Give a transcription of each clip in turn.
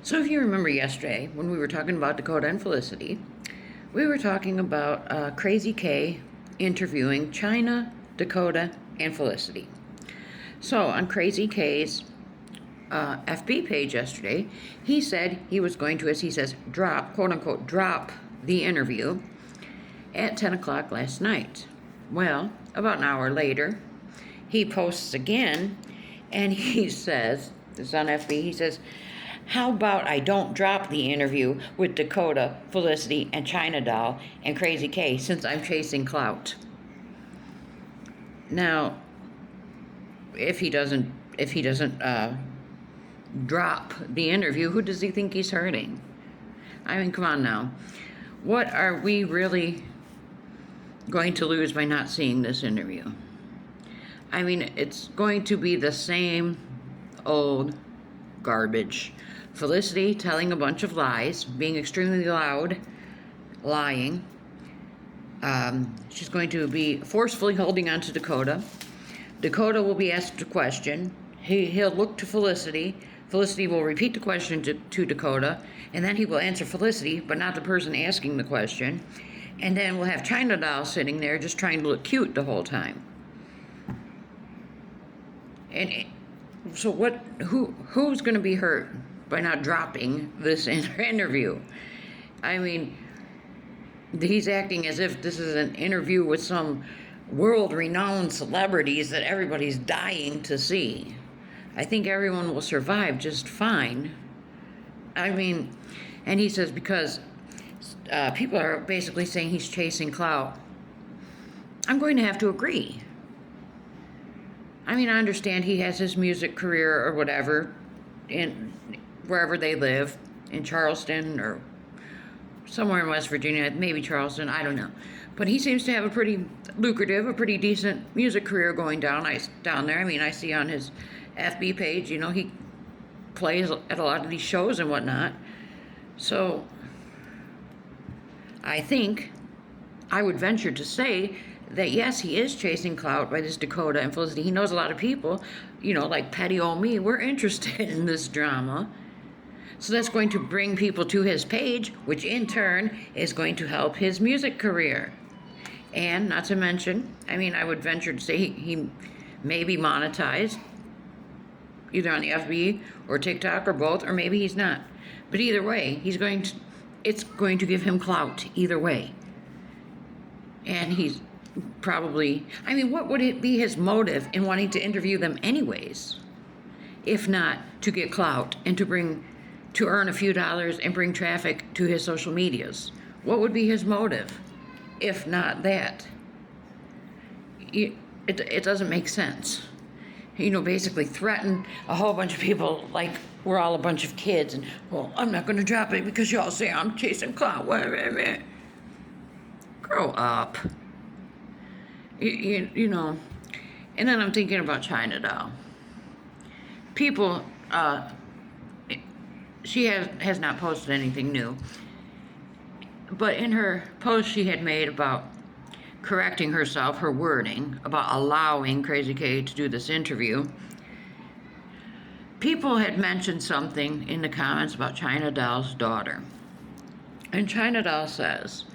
So if you remember yesterday when we were talking about Dakota and Felicity, we were talking about Krazy K interviewing Chynna, Dakota, and Felicity. So on Krazy K's FB page yesterday, he said he was going to, as he says, drop, quote unquote, drop the interview at 10 o'clock last night. Well, about an hour later, he posts again and he says, this is on FB, he says, how about I don't drop the interview with Dakota, Felicity, and Chynna Doll and Krazy K since I'm chasing clout? Now, if he doesn't drop the interview, who does he think he's hurting? I mean, come on now. What are we really going to lose by not seeing this interview? I mean, it's going to be the same old garbage. Felicity telling a bunch of lies, being extremely loud, lying. She's going to be forcefully holding on to Dakota. Dakota will be asked a question. He'll look to Felicity. Felicity will repeat the question to Dakota, and then he will answer Felicity, but not the person asking the question. And then we'll have Chynna Doll sitting there just trying to look cute the whole time. And so who's going to be hurt by not dropping this interview? I mean, he's acting as if this is an interview with some world-renowned celebrities that everybody's dying to see. I think everyone will survive just fine. I mean, and he says because people are basically saying he's chasing clout. I'm going to have to agree. I mean, I understand he has his music career or whatever in wherever they live, in Charleston or somewhere in West Virginia, maybe Charleston, I don't know. But he seems to have a pretty lucrative, a pretty decent music career going down there. I mean, I see on his FB page, he plays at a lot of these shows and whatnot. So I think I would venture to say that yes, he is chasing clout by this Dakota and Felicity. He knows a lot of people, like petty old me, we're interested in this drama. So that's going to bring people to his page, which in turn is going to help his music career. And not to mention, I would venture to say he may be monetized, either on the FB or TikTok or both, or maybe he's not. But either way, it's going to give him clout either way. And he's probably, what would it be his motive in wanting to interview them anyways? If not to get clout and to earn a few dollars and bring traffic to his social medias. What would be his motive, if not that? It doesn't make sense. Basically threaten a whole bunch of people like we're all a bunch of kids, and, well, I'm not going to drop it because y'all say I'm chasing clout. Grow up. And then I'm thinking about Chynna Doll. People, she has not posted anything new. But in her post she had made about correcting herself, her wording, about allowing Krazy K to do this interview, people had mentioned something in the comments about Chynna Doll's daughter. And Chynna Doll says,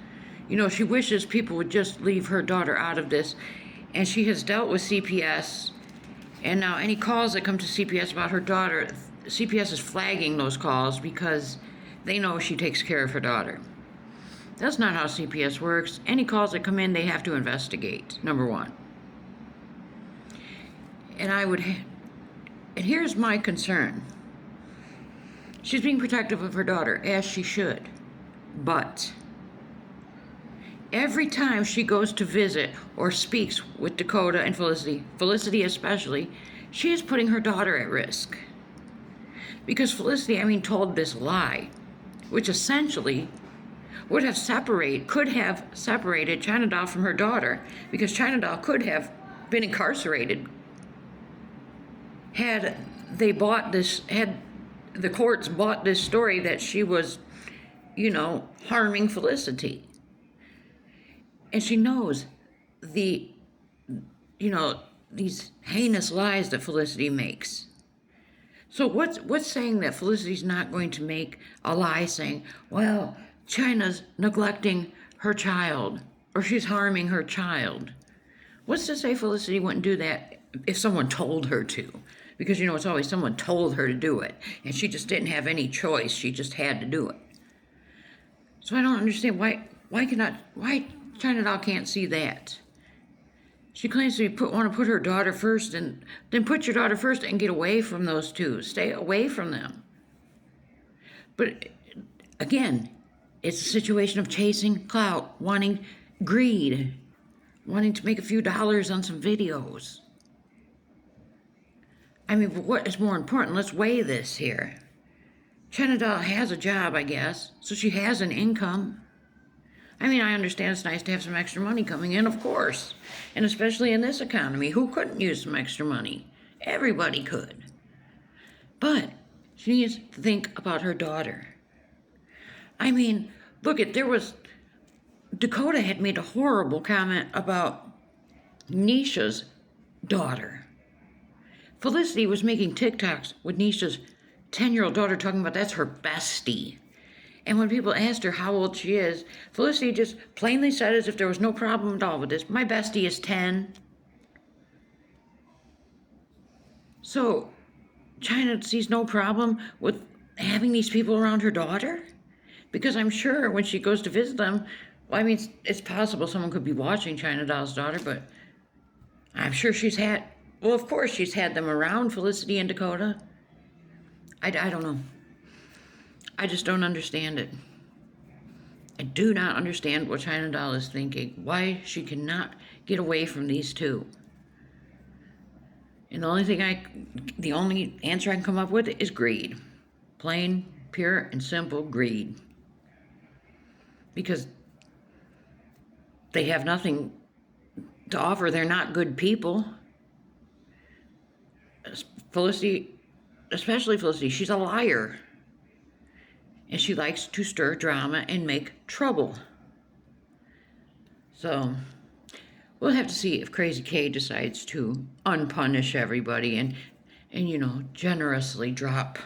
she wishes people would just leave her daughter out of this, and she has dealt with CPS, and now any calls that come to CPS about her daughter, CPS is flagging those calls because they know she takes care of her daughter. That's not how CPS works. Any calls that come in, they have to investigate, number one. And here's my concern. She's being protective of her daughter, as she should. But every time she goes to visit or speaks with Dakota and Felicity especially, she is putting her daughter at risk. Because Felicity, told this lie, which essentially could have separated Chynna Doll from her daughter, because Chynna Doll could have been incarcerated had the courts bought this story that she was, harming Felicity. And she knows these heinous lies that Felicity makes. So what's saying that Felicity's not going to make a lie saying, well, Chynna's neglecting her child or she's harming her child? What's to say Felicity wouldn't do that if someone told her to? Because, it's always someone told her to do it, and she just didn't have any choice. She just had to do it. So I don't understand why Chynna Doll can't see that. She claims to want to put her daughter first, and then put your daughter first and get away from those two. Stay away from them. But again, it's a situation of chasing clout, wanting greed, wanting to make a few dollars on some videos. I mean, but what is more important? Let's weigh this here. Chynna Doll has a job, I guess, so she has an income. I mean, I understand it's nice to have some extra money coming in, of course. And especially in this economy, who couldn't use some extra money? Everybody could. But she needs to think about her daughter. I mean, Dakota had made a horrible comment about Nisha's daughter. Felicity was making TikToks with Nisha's 10-year-old daughter talking about that's her bestie. And when people asked her how old she is, Felicity just plainly said as if there was no problem at all with this, my bestie is 10. So Chynna sees no problem with having these people around her daughter? Because I'm sure when she goes to visit them, well, I mean, it's possible someone could be watching Chynna Doll's daughter, but I'm sure of course she's had them around, Felicity and Dakota. I don't know. I just don't understand it. I do not understand what Chynna Doll is thinking. Why she cannot get away from these two. And the only answer I can come up with is greed. Plain, pure, and simple greed. Because they have nothing to offer. They're not good people. Felicity, especially Felicity, she's a liar. And she likes to stir drama and make trouble. So we'll have to see if Krazy K decides to unpunish everybody and generously drop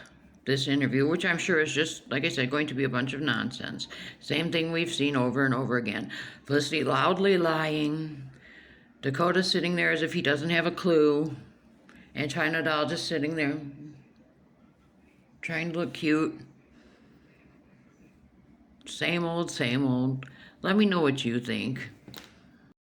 this interview, which I'm sure is just, like I said, going to be a bunch of nonsense. Same thing we've seen over and over again. Felicity loudly lying, Dakota sitting there as if he doesn't have a clue, and Chynna Doll just sitting there trying to look cute. Same old, same old. Let me know what you think.